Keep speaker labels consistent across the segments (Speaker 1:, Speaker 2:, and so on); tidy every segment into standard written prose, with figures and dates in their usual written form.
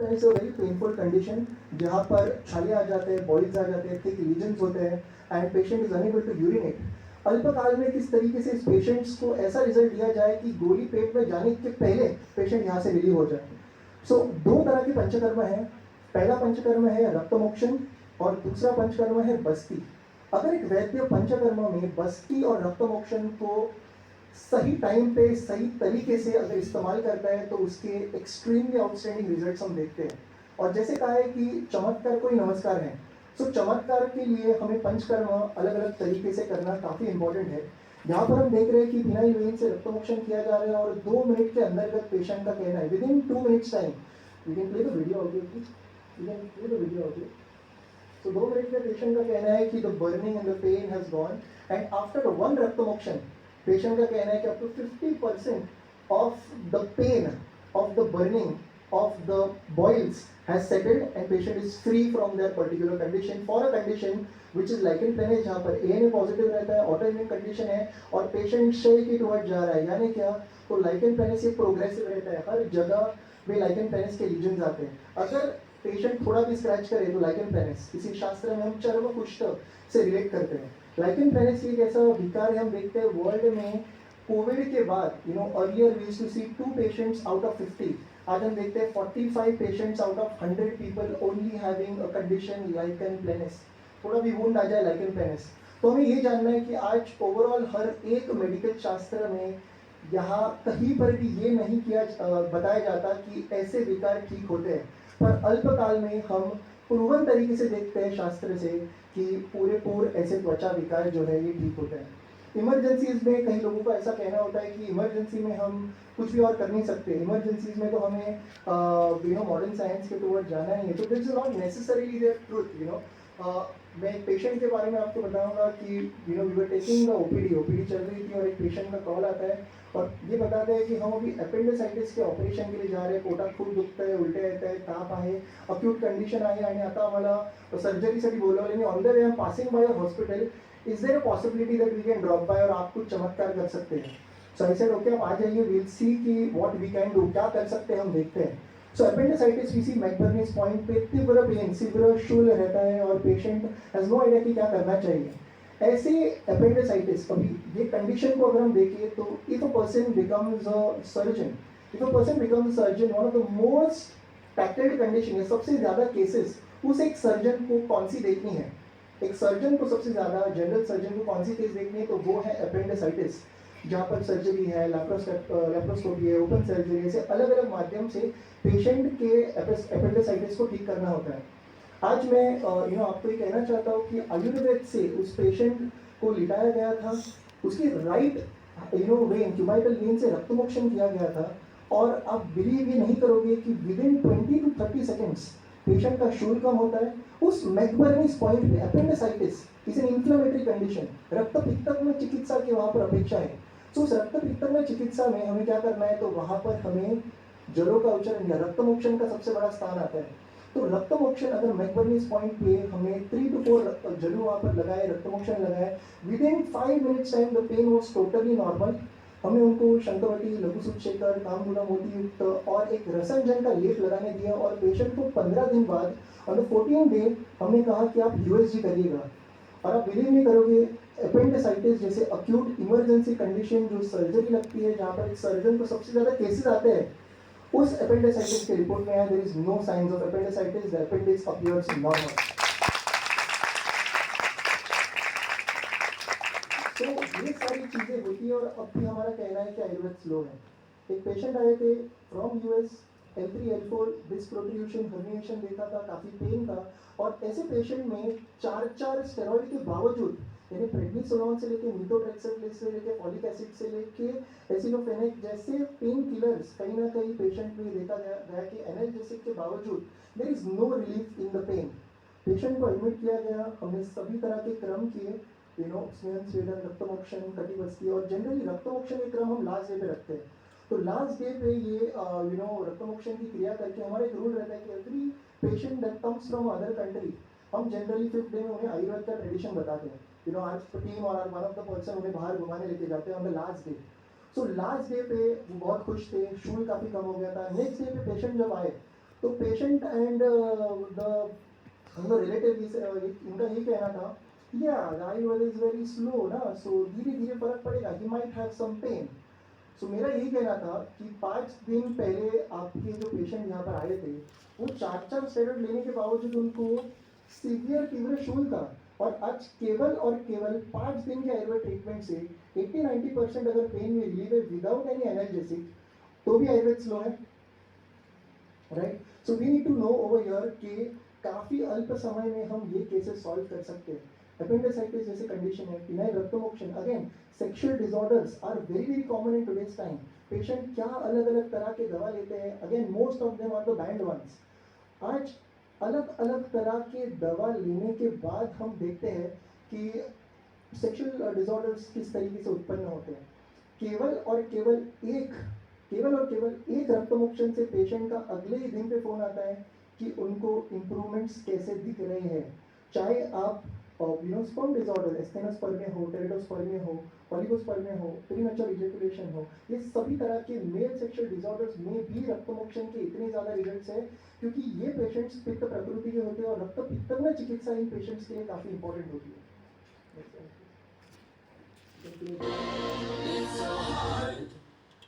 Speaker 1: It's a very painful condition जहाँ पर छाले आ जाते हैं, बॉइल्स आ जाते हैं, थिक लीजन्स होते हैं and patient is unable to urinate. अल्पकाल में किस तरीके से इस पेशेंट्स को ऐसा रिजल्ट दिया जाए कि गोली पेट में जाने के पहले पेशेंट यहाँ से रिलीव हो जाए। सो दो तरह के पंचकर्म है। पहला पंचकर्म है रक्तमोक्षण और दूसरा पंचकर्म है बस्ती। अगर एक वैद्य पंचकर्म में बस्ती और रक्तमोक्षण को सही टाइम पे सही तरीके से अगर इस्तेमाल करता है तो उसके एक्सट्रीमली आउटस्टैंडिंग रिजल्ट्स हम देखते हैं। और जैसे कहा है कि चमत्कार कोई नमस्कार है, सो चमत्कार के लिए हमें पंचकर्म अलग अलग तरीके से करना काफ़ी इंपॉर्टेंट है। यहाँ पर हम देख रहे हैं कि बिना वेन से रक्तमोक्षण किया जा रहा है और 2 मिनट के अंतर्गत पेशेंट का कहना है within 2 minutes time. You can play the video audio please, you can play the video audio. So 2 minute में पेशेंट का कहना है कि the burning and the pain has gone and after one रक्तमोक्षण patient का कहना है कि up to 50% of the pain of the burning of the boils has settled and patient is free from their particular condition for a condition which is lichen planus जहाँ पर ANA positive रहता है, autoimmune condition है और patient क्षय की toward जा रहा है। यानी क्या, तो lichen planus ये प्रोग्रेसिव रहता है, हर जगह में lichen planus के लीजन्स आते हैं। अगर पेशेंट थोड़ा भी स्क्रैच करे तो lichen planus, किसी शास्त्र में हम चर्म कुष्ठ से रिलेट करते हैं। lichen planus एक ऐसा विकार है, हम देखते हैं वर्ल्ड में कोविड के बाद, earlier we used to see 2 patients out of 50, आज हम देखते हैं 45 patients out of 100 people only having a condition lichen planus. थोड़ा भी वुंड आ जाए लाइकन प्लेनस, तो हमें ये जानना है कि आज ओवरऑल हर एक मेडिकल शास्त्र में यहाँ कहीं पर भी ये नहीं किया बताया जाता कि ऐसे विकार ठीक होते हैं, पर अल्पकाल में हम प्रूवन तरीके से देखते हैं शास्त्र से कि पूरे ऐसे त्वचा विकार जो है ये ठीक होते हैं। इमरजेंसीज में कई लोगों का ऐसा कहना होता है कि इमरजेंसी में हम कुछ भी और कर नहीं सकते, इमरजेंसीज में तो हमें मॉडर्न साइंस के टुवर्ड जाना ही है। तो this is not necessarily their truth. मैं एक पेशेंट के बारे में आपको बताऊंगा कि we were taking the OPD चल रही थी और एक पेशेंट का कॉल आता है और ये बताते हैं कि हम अभी अपेंडिसाइटिस के ऑपरेशन के लिए जा रहे हैं, पोटात खूप दुखतं आहे, उलटे येत आहे, ताप आहे, अक्यूट कंडिशन आहे आणि आता आम्हाला सर्जरीसाठी बोलवलं आणि on the way passing by hospital, is there a possibility that we can drop by और आप कुछ चमत्कार कर सकते हैं। सो आई सेड ओके, आप आ जाइए, विल सी कि व्हाट वी कैन डू, क्या कर सकते हैं हम देखते हैं। सो appendicitis we C McBurney's point पे तीव्र पेन, तीव्र शूल रहता है और पेशेंट हैज नो आइडिया कि क्या करना चाहिए। ऐसे अपेंडिसाइटिस, अभी ये कंडीशन को अगर हम देखें तो if a person becomes a surgeon, one of the most tackled condition है, सबसे ज़्यादा केसेस उस एक सर्जन को कौन सी देखनी है, एक सर्जन को सबसे ज़्यादा, जनरल सर्जन को कौन सी केस देखनी है, तो वो है अपेंडिसाइटिस, जहाँ पर सर्जरी है, लैप्रोस्कोपी है, ओपन सर्जरी, ऐसे अलग अलग माध्यम से पेशेंट के अपेंडिसाइटिस को ठीक करना होता है। आज मैं आपको ये कहना चाहता हूँ कि आयुर्वेद से उस पेशेंट को लिटाया गया था, उसकी राइट वेन, क्यूबाइटल वेन से रक्तमोक्षण किया गया था और आप बिलीव ये नहीं करोगे कि with in 20 to 30 seconds patient का शूल कम होता है। उस मैकबर्नीज पॉइंट पे appendicitis is an inflammatory condition, रक्त पित्तक में चिकित्सा की वहाँ पर अपेक्षा है। तो उस रक्त पित्तक में चिकित्सा में हमें क्या करना है, तो वहाँ पर हमें जलों का उच्चारण या रक्तमोक्षण का सबसे बड़ा स्थान आता है। तो रक्तमोक्षण अगर मैकबर्नीज पॉइंट पे हमने 3 to 4 जलू वहाँ पर लगाए, रक्तमोक्षण लगाए, within 5 minutes time the pain was totally normal. हमने उनको शंकवटी, लघुसूतशेखर, कामधुला मोती युक्त और एक रसंजन का लेप लगाने दिया और पेशेंट को 15 दिन बाद ऑन द 14th डे हमने कहा कि आप यूएसजी करिएगा। और आप बिलीव नहीं करोगे, अपेंडिसाइटिस जैसे अक्यूट इमरजेंसी कंडीशन जो सर्जरी लगती है, जहाँ पर एक सर्जन को सबसे ज़्यादा केसेस आते हैं, उस अपेंडिसाइटिस के रिपोर्ट में आया there is no science of appendicitis, the appendix appears normal. तो ये सारी चीज़ें होती है और अब भी हमारा कहना है कि आयुर्वेद स्लो है। एक पेशेंट आए थे from US, L3 L4 disc protrusion, herniation देखा था, काफ़ी पेन था और ऐसे पेशेंट में 4 स्टेरॉइड के बावजूद, यानी प्रेडनिसोलोन से लेके मीथोट्रेक्सेट से लेके फॉलिक एसिड से लेके एसिलोफेनेक जैसे पेन किलर्स कहीं ना कहीं पेशेंट में देखा गया कि एनाल्जेसिक के बावजूद there is no relief in the pain. Patient को एडमिट किया गया, हमने सभी तरह के क्रम किए, स्वेदन, रक्तमोक्षण, कटिबस्ती, और जनरली रक्तमोक्षण के क्रम हम लास्ट डे पे रखते हैं। तो लास्ट डे पे ये रक्तमोक्षण की क्रिया करके हमारा एक रूल रहता है कि every patient that comes from other country, हम जनरली 5th डे में उन्हें आयुर्वेद का ट्रेडिशन बताते हैं। आज टीम और वन ऑफ द पर्सन उन्हें बाहर घुमाने लेके जाते हैं on the last day. So last day पे वो बहुत खुश थे, शूल काफ़ी कम हो गया था। नेक्स्ट डे पे पेशेंट जब आए तो पेशेंट एंड द रिलेटिव इनका ये कहना था, या आयुर्वेद इज वेरी स्लो ना, सो धीरे धीरे फर्क पड़ेगा, he might have some pain. So मेरा यही कहना था कि 5 दिन पहले आपके जो पेशेंट यहाँ पर आए थे, वो 4 स्टेरॉइड लेने के बावजूद उनको सीवियर तीव्र शूल था, और आज केवल और केवल 5 दिन के आयुर्वेद ट्रीटमेंट से 80-90% अगर पेन में रिलीव है विदाउट एनी एनाल्जेसिक, तो भी आयुर्वेद स्लो है, right. So we need to know over here कि काफ़ी अल्प समय में हम ये केसेस सॉल्व कर सकते हैं। अपेंडिसाइटिस जैसे कंडीशन है, पिनाइल रक्तमोक्षण, again sexual disorders are very very common in today's time. पेशेंट क्या अलग अलग तरह के दवा लेते हैं, again most of them are the banned ones. आज अलग अलग तरह के दवा लेने के बाद हम देखते हैं कि सेक्सुअल डिसऑर्डर्स किस तरीके से उत्पन्न होते हैं। केवल और केवल एक रक्तमोक्षण से पेशेंट का अगले ही दिन पे फोन आता है कि उनको इम्प्रूवमेंट्स कैसे दिख रहे हैं। चाहे आप स्पर्म डिसऑर्डर, एस्थेनोस्पर्मिया हो, टेरिडोस्पर्मिया हो, ओलिगोस्पर्मिया हो, प्रीमैच्योर इजैकुलेशन हो, ये सभी तरह के मेल सेक्सुअल डिसऑर्डर्स में भी रक्तमोक्षण के इतने ज़्यादा रिजल्ट्स हैं, क्योंकि ये पेशेंट्स पित्त प्रकृति के होते हैं, और रक्त पित्तग्न चिकित्सा इन पेशेंट्स के लिए काफ़ी इंपॉर्टेंट होती है।
Speaker 2: It's so hard.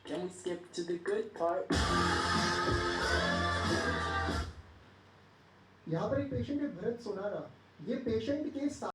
Speaker 2: Can we skip to the good part?
Speaker 1: यहाँ पर एक पेशेंट है भरत सोनारा। ये पेशेंट के